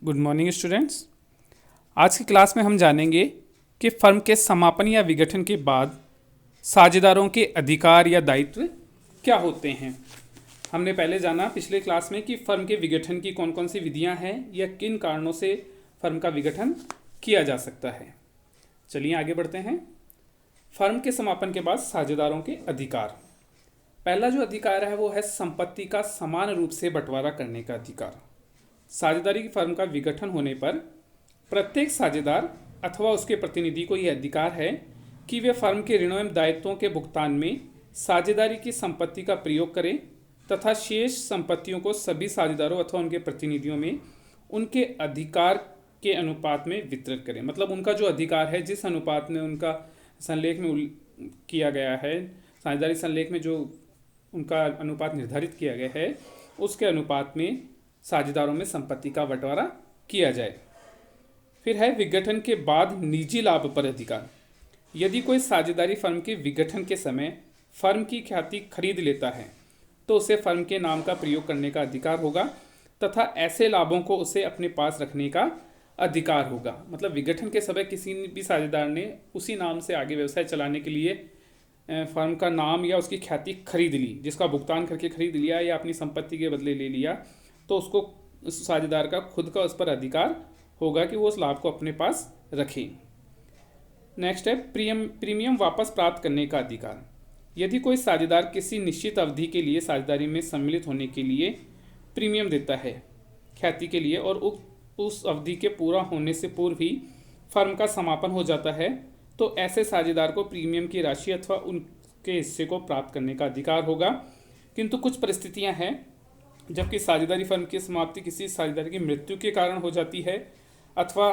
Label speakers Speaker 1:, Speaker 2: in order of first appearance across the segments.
Speaker 1: Good morning students. आज की class में हम जानेंगे कि फर्म के समापन या विघटन के बाद साझेदारों के अधिकार या दायित्व क्या होते हैं। हमने पहले जाना पिछले क्लास में कि फर्म के विघटन की कौन कौन सी विधियां हैं या किन कारणों से फर्म का विघटन किया जा सकता है। चलिए आगे बढ़ते हैं। फर्म के समापन के बाद साझेदारों के अधिकार। पहला जो अधिकार है वो है संपत्ति का समान रूप से बंटवारा करने का अधिकार। साझेदारी की फर्म का विघटन होने पर प्रत्येक साझेदार अथवा उसके प्रतिनिधि को यह अधिकार है कि वे फर्म के ऋणों एवं दायित्वों के भुगतान में साझेदारी की संपत्ति का प्रयोग करें तथा शेष संपत्तियों को सभी साझेदारों अथवा उनके प्रतिनिधियों में उनके अधिकार के अनुपात में वितरित करें। मतलब उनका जो अधिकार है, जिस अनुपात में उनका संलेख में किया गया है, साझेदारी संलेख में जो उनका अनुपात निर्धारित किया गया है, उसके अनुपात में साझेदारों में संपत्ति का बंटवारा किया जाए। फिर है विघटन के बाद निजी लाभ पर अधिकार। यदि कोई साझेदारी फर्म के विघटन के समय फर्म की ख्याति खरीद लेता है तो उसे फर्म के नाम का प्रयोग करने का अधिकार होगा तथा ऐसे लाभों को उसे अपने पास रखने का अधिकार होगा। मतलब विघटन के समय किसी भी साझेदार ने उसी नाम से आगे व्यवसाय चलाने के लिए फर्म का नाम या उसकी ख्याति खरीद ली, जिसका भुगतान करके खरीद लिया या अपनी संपत्ति के बदले ले लिया, तो उसको उस साझेदार का खुद का उस पर अधिकार होगा कि वो उस लाभ को अपने पास रखे। नेक्स्ट है प्रीमियम वापस प्राप्त करने का अधिकार। यदि कोई साझेदार किसी निश्चित अवधि के लिए साझेदारी में सम्मिलित होने के लिए प्रीमियम देता है ख्याति के लिए और उस अवधि के पूरा होने से पूर्व ही फर्म का समापन हो जाता है, तो ऐसे साझेदार को प्रीमियम की राशि अथवा उनके हिस्से को प्राप्त करने का अधिकार होगा। किंतु कुछ परिस्थितियां हैं जबकि साझेदारी फर्म की समाप्ति किसी साझेदार की मृत्यु के कारण हो जाती है अथवा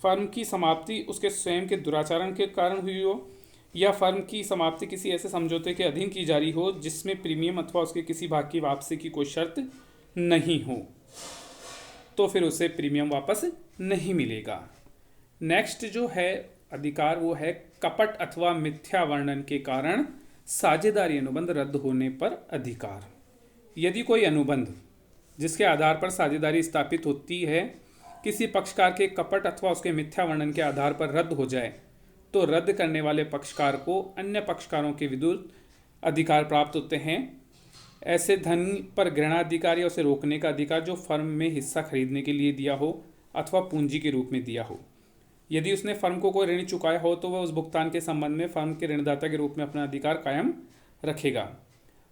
Speaker 1: फर्म की समाप्ति उसके स्वयं के दुराचरण के कारण हुई हो या फर्म की समाप्ति किसी ऐसे समझौते के अधीन की जा रही हो जिसमें प्रीमियम अथवा उसके किसी भाग की वापसी की कोई शर्त नहीं हो, तो फिर उसे प्रीमियम वापस नहीं मिलेगा। नेक्स्ट जो है अधिकार वो है कपट अथवा मिथ्या वर्णन के कारण साझेदारी अनुबंध रद्द होने पर अधिकार। यदि कोई अनुबंध जिसके आधार पर साझेदारी स्थापित होती है किसी पक्षकार के कपट अथवा उसके मिथ्या वर्णन के आधार पर रद्द हो जाए तो रद्द करने वाले पक्षकार को अन्य पक्षकारों के विरुद्ध अधिकार प्राप्त होते हैं। ऐसे धन पर ग्रहणाधिकार या उसे रोकने का अधिकार जो फर्म में हिस्सा खरीदने के लिए दिया हो अथवा पूंजी के रूप में दिया हो। यदि उसने फर्म को कोई ऋण चुकाया हो तो वह उस भुगतान के संबंध में फर्म के ऋणदाता के रूप में अपना अधिकार कायम रखेगा।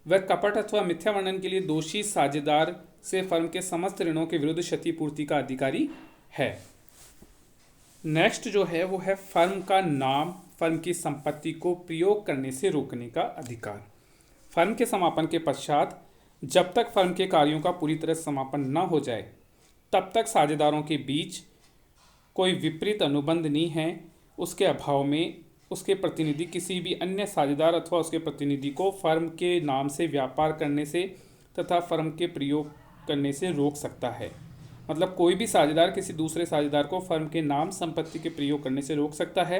Speaker 1: वह कपट अथवा मिथ्या वर्णन के लिए दोषी साझेदार से फर्म के समस्त ऋणों के विरुद्ध क्षतिपूर्ति का अधिकारी है। नेक्स्ट जो है वो है फर्म का नाम फर्म की संपत्ति को प्रयोग करने से रोकने का अधिकार। फर्म के समापन के पश्चात जब तक फर्म के कार्यों का पूरी तरह समापन न हो जाए तब तक साझेदारों के बीच कोई विपरीत अनुबंध नहीं है। उसके अभाव में उसके प्रतिनिधि किसी भी अन्य साझेदार अथवा उसके प्रतिनिधि को फर्म के नाम से व्यापार करने से तथा फर्म के प्रयोग करने से रोक सकता है। मतलब कोई भी साझेदार किसी दूसरे साझेदार को फर्म के नाम संपत्ति के प्रयोग करने से रोक सकता है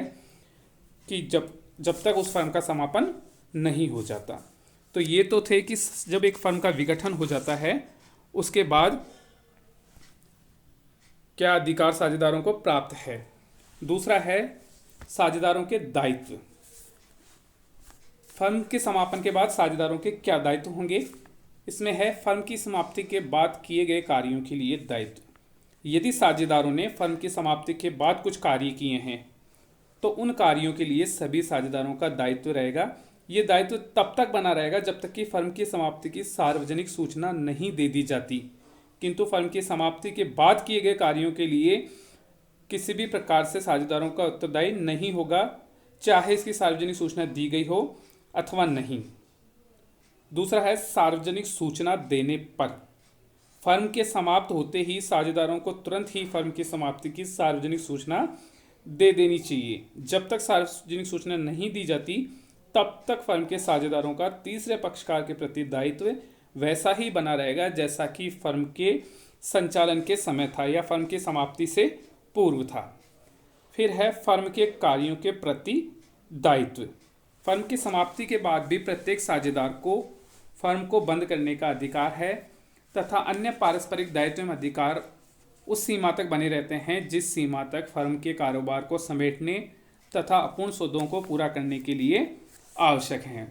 Speaker 1: कि जब तक उस फर्म का समापन नहीं हो जाता। तो ये तो थे कि जब एक फर्म का विघटन हो जाता है उसके बाद क्या अधिकार साझेदारों को प्राप्त है। दूसरा है साझेदारों के दायित्व। फर्म के समापन के बाद साझेदारों के क्या दायित्व होंगे। इसमें है फर्म की समाप्ति के बाद किए गए कार्यों के लिए दायित्व। यदि साझेदारों ने फर्म की समाप्ति के बाद कुछ कार्य किए हैं तो उन कार्यों के लिए सभी साझेदारों का दायित्व रहेगा। ये दायित्व तब तक बना रहेगा जब तक कि फर्म की समाप्ति की सार्वजनिक सूचना नहीं दे दी जाती। किंतु फर्म की समाप्ति के बाद किए गए कार्यों के लिए किसी भी प्रकार से साझेदारों का उत्तरदायी नहीं होगा, चाहे इसकी सार्वजनिक सूचना दी गई हो अथवा नहीं। दूसरा है सार्वजनिक सूचना देने पर। फर्म के समाप्त होते ही साझेदारों को तुरंत ही फर्म की समाप्ति की सार्वजनिक सूचना दे देनी चाहिए। जब तक सार्वजनिक सूचना नहीं दी जाती तब तक फर्म के साझेदारों का तीसरे पक्षकार के प्रति दायित्व वैसा ही बना रहेगा जैसा कि फर्म के संचालन के समय था या फर्म की समाप्ति से पूर्व था। फिर है फर्म के कार्यों के प्रति दायित्व। फर्म की समाप्ति के बाद भी प्रत्येक साझेदार को फर्म को बंद करने का अधिकार है तथा अन्य पारस्परिक दायित्व एवं अधिकार उस सीमा तक बने रहते हैं जिस सीमा तक फर्म के कारोबार को समेटने तथा अपूर्ण सौदों को पूरा करने के लिए आवश्यक हैं।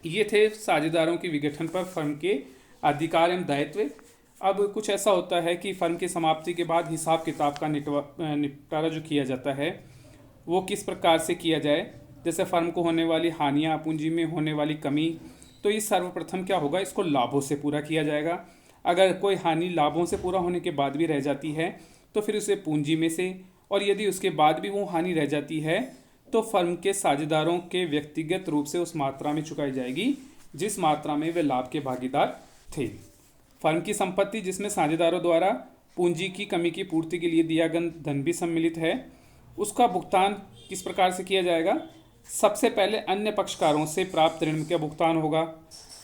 Speaker 1: ये थे साझेदारों के विघटन पर फर्म के अधिकार एवं दायित्व। अब कुछ ऐसा होता है कि फर्म की समाप्ति के बाद हिसाब किताब का निपटारा जो किया जाता है वो किस प्रकार से किया जाए। जैसे फर्म को होने वाली हानियाँ, पूंजी में होने वाली कमी, तो ये सर्वप्रथम क्या होगा, इसको लाभों से पूरा किया जाएगा। अगर कोई हानि लाभों से पूरा होने के बाद भी रह जाती है तो फिर उसे पूंजी में से, और यदि उसके बाद भी वो हानि रह जाती है तो फर्म के साझेदारों के व्यक्तिगत रूप से उस मात्रा में चुकाई जाएगी जिस मात्रा में वे लाभ के भागीदार थे। फर्म की संपत्ति जिसमें साझेदारों द्वारा पूंजी की कमी की पूर्ति के लिए दिया गया धन भी सम्मिलित है, उसका भुगतान किस प्रकार से किया जाएगा। सबसे पहले अन्य पक्षकारों से प्राप्त ऋण का भुगतान होगा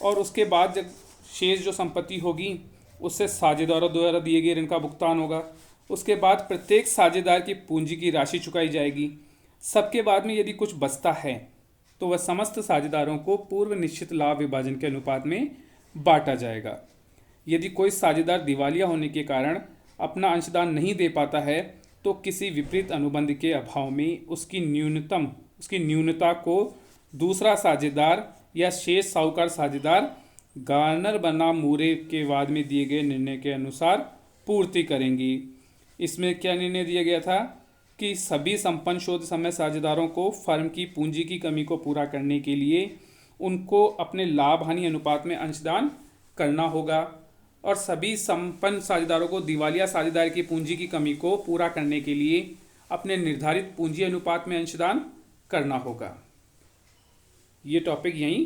Speaker 1: और उसके बाद जब शेष जो संपत्ति होगी उससे साझेदारों द्वारा दिए गए ऋण का भुगतान होगा। उसके बाद प्रत्येक साझेदार की पूंजी की राशि चुकाई जाएगी। सबके बाद में यदि कुछ बचता है तो वह समस्त साझेदारों को पूर्व निश्चित लाभ विभाजन के अनुपात में बांटा जाएगा। यदि कोई साझेदार दिवालिया होने के कारण अपना अंशदान नहीं दे पाता है तो किसी विपरीत अनुबंध के अभाव में उसकी न्यूनता को दूसरा साझेदार या शेष साहूकार साझेदार गार्नर बनाम मूरे के वाद में दिए गए निर्णय के अनुसार पूर्ति करेंगी। इसमें क्या निर्णय दिया गया था कि सभी संपन्न शोध समय साझेदारों को फर्म की पूंजी की कमी को पूरा करने के लिए उनको अपने लाभ हानि अनुपात में अंशदान करना होगा और सभी संपन्न साझेदारों को दिवालिया साझेदार की पूंजी की कमी को पूरा करने के लिए अपने निर्धारित पूंजी अनुपात में अंशदान करना होगा। ये टॉपिक यहीं